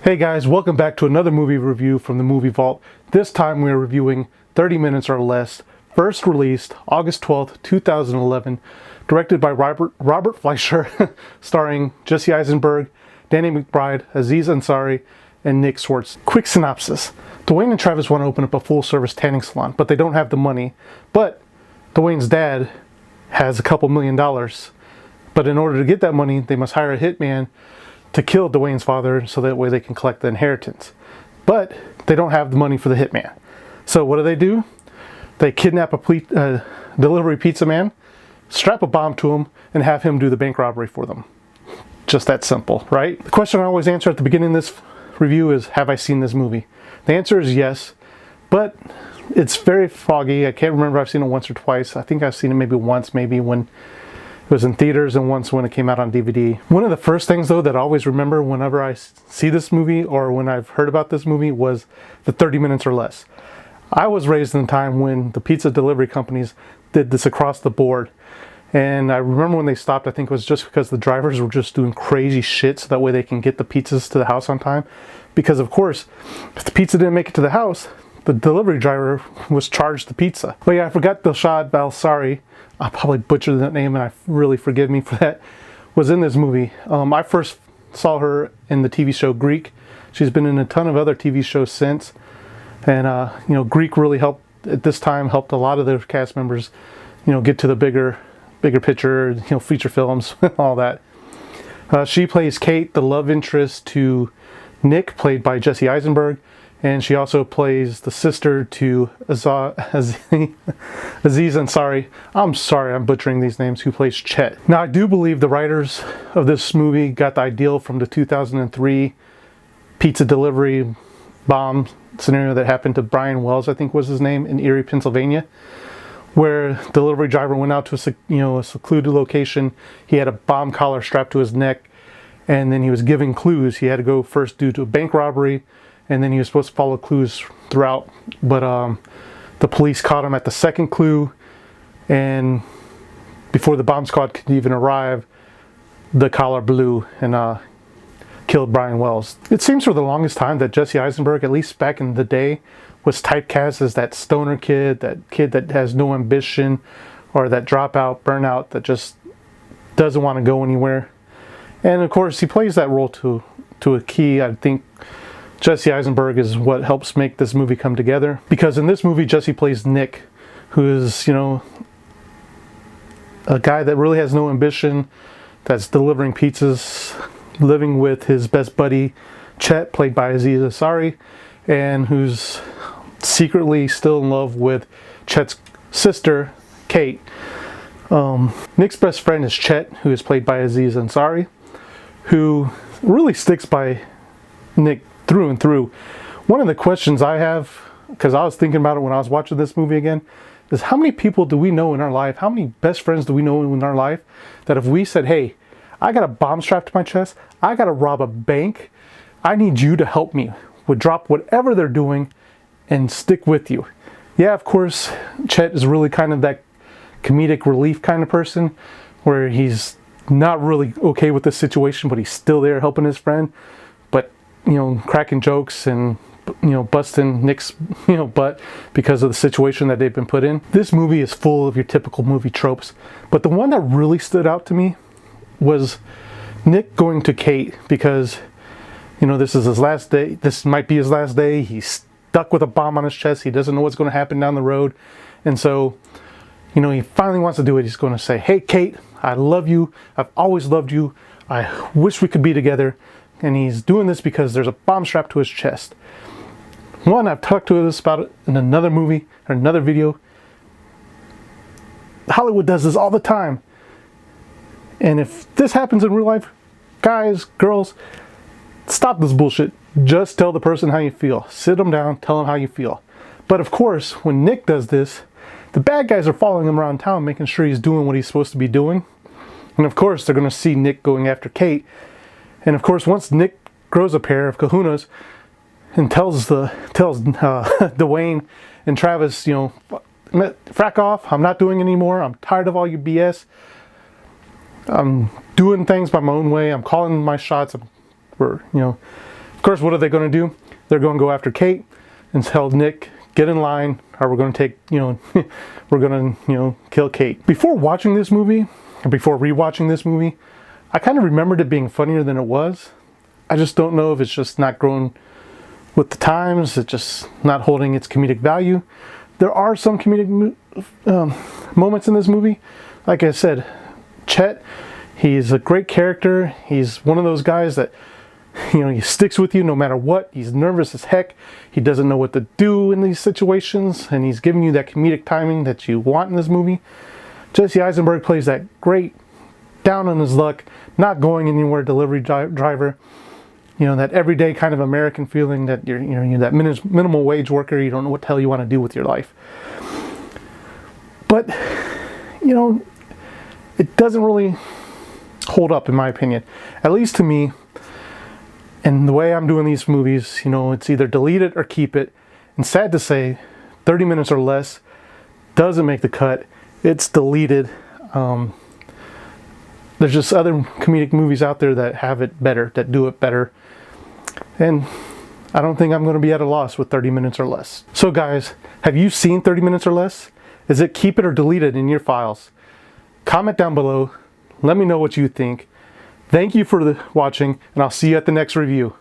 Hey guys, welcome back to another movie review from the Movie Vault. This time we're reviewing 30 Minutes or Less, first released August 12th, 2011, directed by Robert Fleischer, starring Jesse Eisenburg, Danny McBride, Aziz Ansari, and Nick Swardson. Quick synopsis. Dwayne and Travis want to open up a full-service tanning salon, but they don't have the money. But Dwayne's dad has a couple $1,000,000. But in order to get that money, they must hire a hitman to kill Dwayne's father so that way they can collect the inheritance. But they don't have the money for the hitman. So what do? They kidnap a delivery pizza man, strap a bomb to him, and have him do the bank robbery for them. Just that simple, right? The question I always answer at the beginning of this review is, have I seen this movie? The answer is yes, but it's very foggy. I can't remember if I've seen it once or twice. I think I've seen it maybe once, maybe when it was in theaters, and once when it came out on DVD. One of the first things though that I always remember whenever I see this movie or when I've heard about this movie was the 30 minutes or less. I was raised in a time when the pizza delivery companies did this across the board. And I remember when they stopped, I think it was just because the drivers were just doing crazy shit so that way they can get the pizzas to the house on time. Because of course, if the pizza didn't make it to the house, the delivery driver was charged the pizza. But yeah, I forgot Dilshad Vadsaria. I probably butchered that name, and I really forgive me for that. Was in this movie. I first saw her in the TV show Greek. She's been in a ton of other TV shows since, and Greek really helped at this time. Helped a lot of the cast members, get to the bigger picture. Feature films, all that. She plays Kate, the love interest to Nick, played by Jesse Eisenburg. And she also plays the sister to Aziz Ansari. I'm sorry, I'm butchering these names, who plays Chet. Now, I do believe the writers of this movie got the idea from the 2003 pizza delivery bomb scenario that happened to Brian Wells, I think was his name, in Erie, Pennsylvania, where the delivery driver went out to a secluded location. He had a bomb collar strapped to his neck, and then he was giving clues. He had to go first due to a bank robbery, and then he was supposed to follow clues throughout, but the police caught him at the second clue, and before the bomb squad could even arrive, the collar blew and killed Brian Wells. It seems for the longest time that Jesse Eisenburg, at least back in the day, was typecast as that stoner kid, that kid that has no ambition, or that dropout, burnout, that just doesn't want to go anywhere. And of course, he plays that role to a key. I think Jesse Eisenburg is what helps make this movie come together. Because in this movie, Jesse plays Nick, who is, a guy that really has no ambition, that's delivering pizzas, living with his best buddy, Chet, played by Aziz Ansari, and who's secretly still in love with Chet's sister, Kate. Nick's best friend is Chet, who is played by Aziz Ansari, who really sticks by Nick through and through. One of the questions I have, because I was thinking about it when I was watching this movie again, is how many people do we know in our life, how many best friends do we know in our life, that if we said, hey, I got a bomb strapped to my chest, I got to rob a bank, I need you to help me, would drop whatever they're doing and stick with you. Yeah, of course, Chet is really kind of that comedic relief kind of person, where he's not really okay with this situation, but he's still there helping his friend. But cracking jokes and, busting Nick's, butt because of the situation that they've been put in. This movie is full of your typical movie tropes, but the one that really stood out to me was Nick going to Kate because, this is his last day. This might be his last day. He's stuck with a bomb on his chest. He doesn't know what's going to happen down the road. And so, he finally wants to do it. He's going to say, hey, Kate, I love you. I've always loved you. I wish we could be together. And he's doing this because there's a bomb strapped to his chest. One, I've talked to us about it in another movie or another video. Hollywood does this all the time. And if this happens in real life, guys, girls, stop this bullshit. Just tell the person how you feel. Sit them down, tell them how you feel. But of course, when Nick does this, the bad guys are following him around town, making sure he's doing what he's supposed to be doing. And of course, they're going to see Nick going after Kate. And of course, once Nick grows a pair of kahunas and tells Dwayne and Travis, frack off, I'm not doing it anymore, I'm tired of all your BS, I'm doing things by my own way, I'm calling my shots, we're course, what are they going to do? They're going to go after Kate and tell Nick, get in line, or we're going to take, we're going to, kill Kate. Before watching this movie, or before rewatching this movie, I kind of remembered it being funnier than it was. I just don't know if it's just not growing with the times, it's just not holding its comedic value. There are some comedic moments in this movie. Like I said, Chet, he's a great character. He's one of those guys that, he sticks with you no matter what. He's nervous as heck. He doesn't know what to do in these situations, and he's giving you that comedic timing that you want in this movie. Jesse Eisenburg plays that great, down on his luck, not going anywhere delivery driver. That everyday kind of American feeling that you're that minimal wage worker. You don't know what the hell you want to do with your life. But, it doesn't really hold up in my opinion. At least to me. And the way I'm doing these movies, it's either delete it or keep it. And sad to say, 30 minutes or less doesn't make the cut. It's deleted. There's just other comedic movies out there that have it better, that do it better. And I don't think I'm going to be at a loss with 30 minutes or less. So guys, have you seen 30 minutes or less? Is it keep it or delete it in your files? Comment down below. Let me know what you think. Thank you for watching, and I'll see you at the next review.